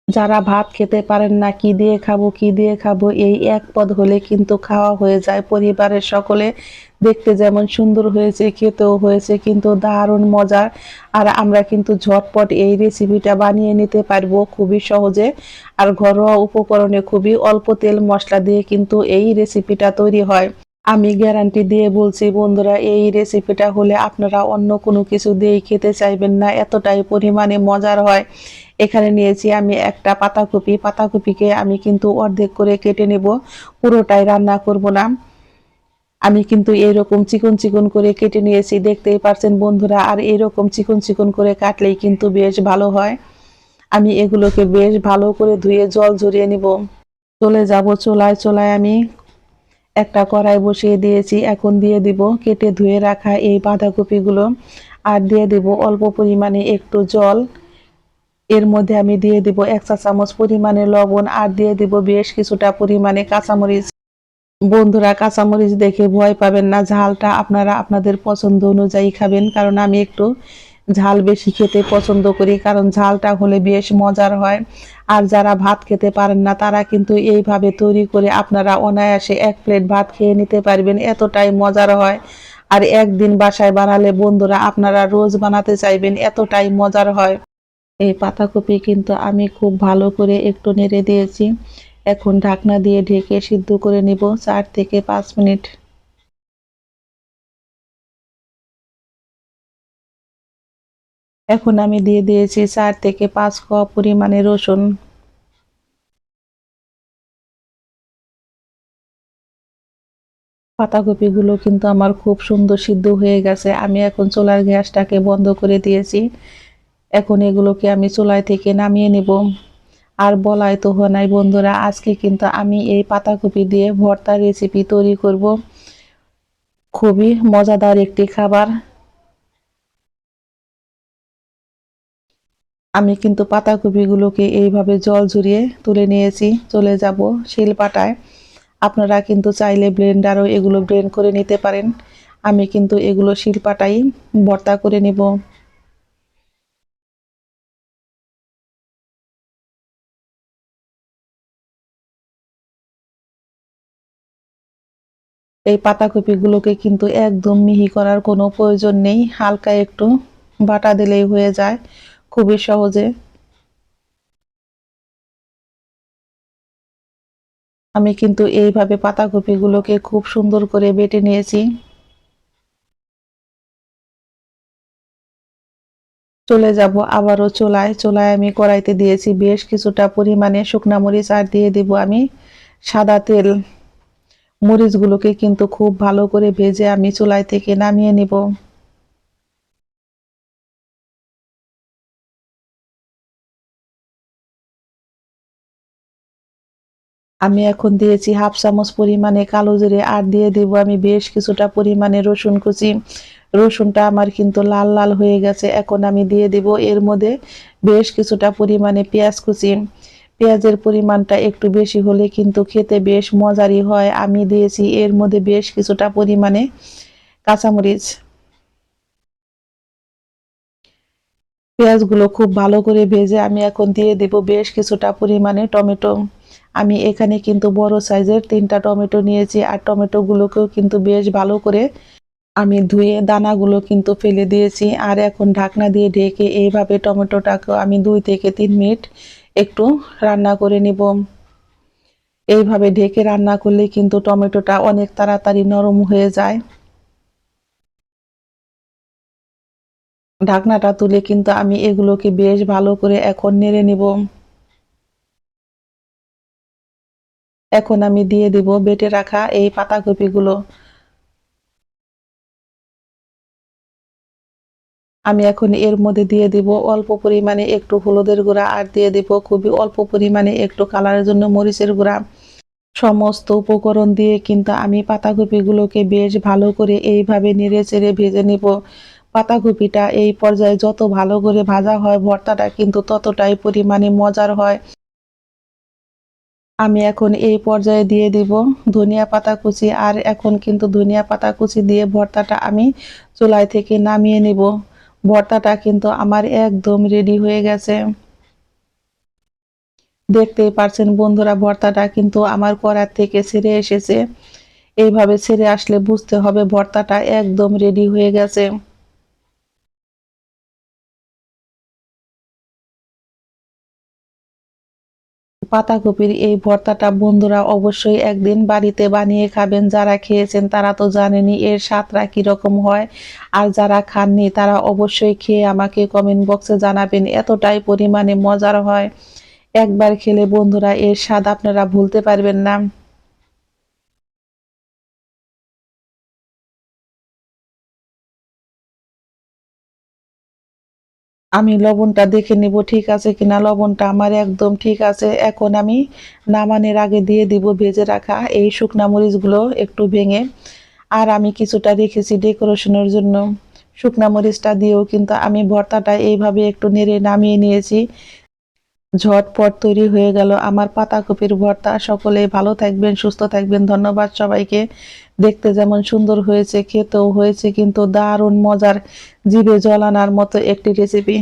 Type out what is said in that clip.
যারা ভাত খেতে পারেন না, কি দিয়ে খাবো, কি দিয়ে খাবো, এই এক পদ হলে কিন্তু খাওয়া হয়ে যায়। পরিবারের সকলে দেখতে যেমন সুন্দর হয়েছে, খেতেও হয়েছে কিন্তু দারুণ মজার। আর আমরা কিন্তু ঝটপট এই রেসিপিটা বানিয়ে নিতে পারবো খুবই সহজে। আর ঘরোয়া উপকরণে খুবই অল্প তেল মশলা দিয়ে কিন্তু এই রেসিপিটা তৈরি হয়। আমি গ্যারান্টি দিয়ে বলছি বন্ধুরা, এই রেসিপিটা হলে আপনারা অন্য কোনো কিছু দিয়েই খেতে চাইবেন না, এতটাই পরিমাণে মজার হয়। এখানে নিয়েছি আমি একটা পাতাকপি। পাতাকপিকে আমি কিন্তু অর্ধেক করে কেটে নেব, পুরোটাই রান্না করব না। আমি কিন্তু এরকম চিকন চিকন করে কেটে নিয়েছি, দেখতেই পারছেন বন্ধুরা। আর এরকম চিকন চিকন করে কাটলেই কিন্তু বেশ ভালো হয়। আমি এগুলোকে বেশ ভালো করে ধুয়ে জল ঝরিয়ে নিব। চলে যাব চুলায়। চুলায় আমি একটা কড়াই বসিয়ে দিয়েছি। এখন দিয়ে দিব কেটে ধুয়ে রাখা এই বাঁধাকপিগুলো, আর দিয়ে দিব অল্প পরিমাণে একটু জল। এর মধ্যে আমি দিয়ে দিব 1 চা চামচ পরিমাণে লবণ, আর দিয়ে দিব বেশ কিছুটা পরিমাণে কাঁচামরিচ। বন্ধুরা, কাঁচামরিচ দেখে ভয় পাবেন না, ঝালটা আপনারা আপনাদের পছন্দ অনুযায়ী খাবেন, কারণ আমি একটু ঝাল বেশি খেতে পছন্দ করি, কারণ ঝালটা হলে বেশ মজার হয়। আর যারা ভাত খেতে পারেন না তারা কিন্তু এইভাবে তৈরি করে আপনারা অনায়াসে 1 প্লেট ভাত খেয়ে নিতে পারবেন, এতটাই মজার হয়। আর একদিন বাসায় বানালে বন্ধুরা আপনারা রোজ বানাতে চাইবেন, এতটাই মজার হয়। এই পাতাকপি কিন্তু আমি খুব ভালো করে একটু নেড়ে দিয়েছি। এখন ঢাকনা দিয়ে ঢেকে সিদ্ধ করে নিব 4 থেকে 5 মিনিট। এখন আমি দিয়ে দিয়েছি 4 থেকে 5 কোয়া পরিমাণে রসুন। পাতাকপিগুলো কিন্তু আমার খুব সুন্দর সিদ্ধ হয়ে গেছে। আমি এখন চুলার গ্যাসটাকে বন্ধ করে দিয়েছি। এখন এগুলোকে আমি চুলায় থেকে নামিয়ে নিব। আর বলাই তো হয় নাই বন্ধুরা, আজকে কিন্তু আমি এই পাতাকপি দিয়ে ভর্তা রেসিপি তৈরি করব। খুবই মজাদার একটি খাবার। আমি কিন্তু পাতাকপিগুলোকে এইভাবে জল ঝরিয়ে তুলে নিয়েছি। চলে যাব শিলপাটায়। আপনারা কিন্তু চাইলে ব্লেন্ডারও এগুলো ব্লেন্ড করে নিতে পারেন। আমি কিন্তু এগুলো শিলপাটাই ভর্তা করে নিব। এই পাতাকপিগুলোকে কিন্তু একদম মিহি করার কোনো প্রয়োজন নেই, হালকা একটু বাটা দিলেই হয়ে যায় খুবই সহজে। আমি কিন্তু এইভাবে পাতাকপিগুলোকে খুব সুন্দর করে বেটে নিয়েছি। চলে যাব আবারও চুলায়। চুলায় আমি কড়াইতে দিয়েছি বেশ কিছুটা পরিমাণে শুকনা মরিচ, আর দিয়ে দিব আমি সাদা তেল। মরিচগুলোকে কিন্তু খুব ভালো করে ভেজে আমি চুলায় থেকে নামিয়ে নিব। আমি এখন দিয়েছি হাফ চামচ পরিমাণে কালো জিরে, আর দিয়ে দিব আমি বেশ কিছুটা পরিমাণে রসুন কুচি। রসুনটা আমার কিন্তু লাল লাল হয়ে গেছে। এখন আমি দিয়ে দিব এর মধ্যে বেশ কিছুটা পরিমাণে পেঁয়াজ কুচি। পেঁয়াজের পরিমাণটা একটু বেশি হলে কিন্তু খেতে বেশ মজারই হয়। আমি দিয়েছি এর মধ্যে বেশ কিছুটা পরিমাণে কাঁচামরিচ। পেঁয়াজগুলো খুব ভালো করে ভেজে আমি এখন দিয়ে দেব বেশ কিছুটা পরিমাণে টমেটো। আমি এখানে কিন্তু বড় সাইজের 3টা টমেটো নিয়েছি, আর টমেটোগুলোকেও কিন্তু বেশ ভালো করে আমি ধুয়ে দানাগুলো কিন্তু ফেলে দিয়েছি। আর এখন ঢাকনা দিয়ে ঢেকে এইভাবে টমেটোটাকেও আমি 2 থেকে 3 মিনিট একটু রান্না করে নিব। এইভাবে ঢেকে রান্না করলে কিন্তু টমেটোটা অনেক তাড়াতাড়ি নরম হয়ে যায়। ঢাকনাটা তুলে কিন্তু আমি এগুলোকে বেশ ভালো করে এখন নেড়ে নিব। এখন আমি দিয়ে দিব বেটে রাখা এই পাতাকপিগুলো। আমি এখন এর মধ্যে দিয়ে দিব অল্প পরিমাণে একটু হলুদের গুঁড়া, আর দিয়ে দিব খুবই অল্প পরিমাণে একটু কালারের জন্য মরিচের গুঁড়া। সমস্ত উপকরণ দিয়ে কিন্তু আমি পাতাকপিগুলোকে বেশ ভালো করে এইভাবে নেড়ে চেড়ে ভেজে নিব। পাতাকপিটা এই পর্যায়ে যত ভালো করে ভাজা হয় ভর্তাটা কিন্তু ততটাই পরিমাণে মজার হয়। আমি এখন এই পর্যায়ে দিয়ে দিব ধনিয়া পাতা কুচি, আর এখন কিন্তু ধনিয়া পাতা কুচি দিয়ে ভর্তাটা আমি চুলায় থেকে নামিয়ে নিব। ভর্তাটা কিন্তু আমার একদম রেডি হয়ে গেছে। দেখতেই পারছেন বন্ধুরা, ভর্তাটা কিন্তু আমার কড়ার থেকে ছেড়ে এসেছে। এইভাবে ছেড়ে আসলে বুঝতে হবে ভর্তাটা একদম রেডি হয়ে গেছে। পাতাকপির এই ভর্তাটা বন্ধুরা অবশ্যই একদিন বাড়িতে বানিয়ে খাবেন। যারা খেয়েছেন তারা তো জানেনই এর স্বাদটা কিরকম হয়। আর যারা খাননি তারা অবশ্যই খেয়ে আমাকে কমেন্ট বক্সে জানাবেন, এতটাই পরিমাণে মজার হয়। একবার খেলে বন্ধুরা এর স্বাদ আপনারা ভুলতে পারবেন না। আমি লবণটা দেখে নিব ঠিক আছে কিনা। লবণটা আমার একদম ঠিক আছে। এখন আমি নামানোর আগে দিয়ে দিব ভেজে রাখা এই শুকনা মরিচগুলো একটু ভেঙে। আর আমি কিছুটা রেখেছি ডেকোরেশনের জন্য। শুকনা মরিচটা দিয়েও কিন্তু আমি ভর্তাটা এইভাবে একটু নেড়ে নামিয়ে নিয়েছি। ঝটপট তৈরি হয়ে গেল আমার পাতাকপির ভর্তা। সকলেই ভালো থাকবেন, সুস্থ থাকবেন। ধন্যবাদ সবাইকে। দেখতে যেমন সুন্দর হয়েছে, খেতেও হয়েছে কিন্তু দারুণ মজার, জিভে জল আনার মতো একটি রেসিপি।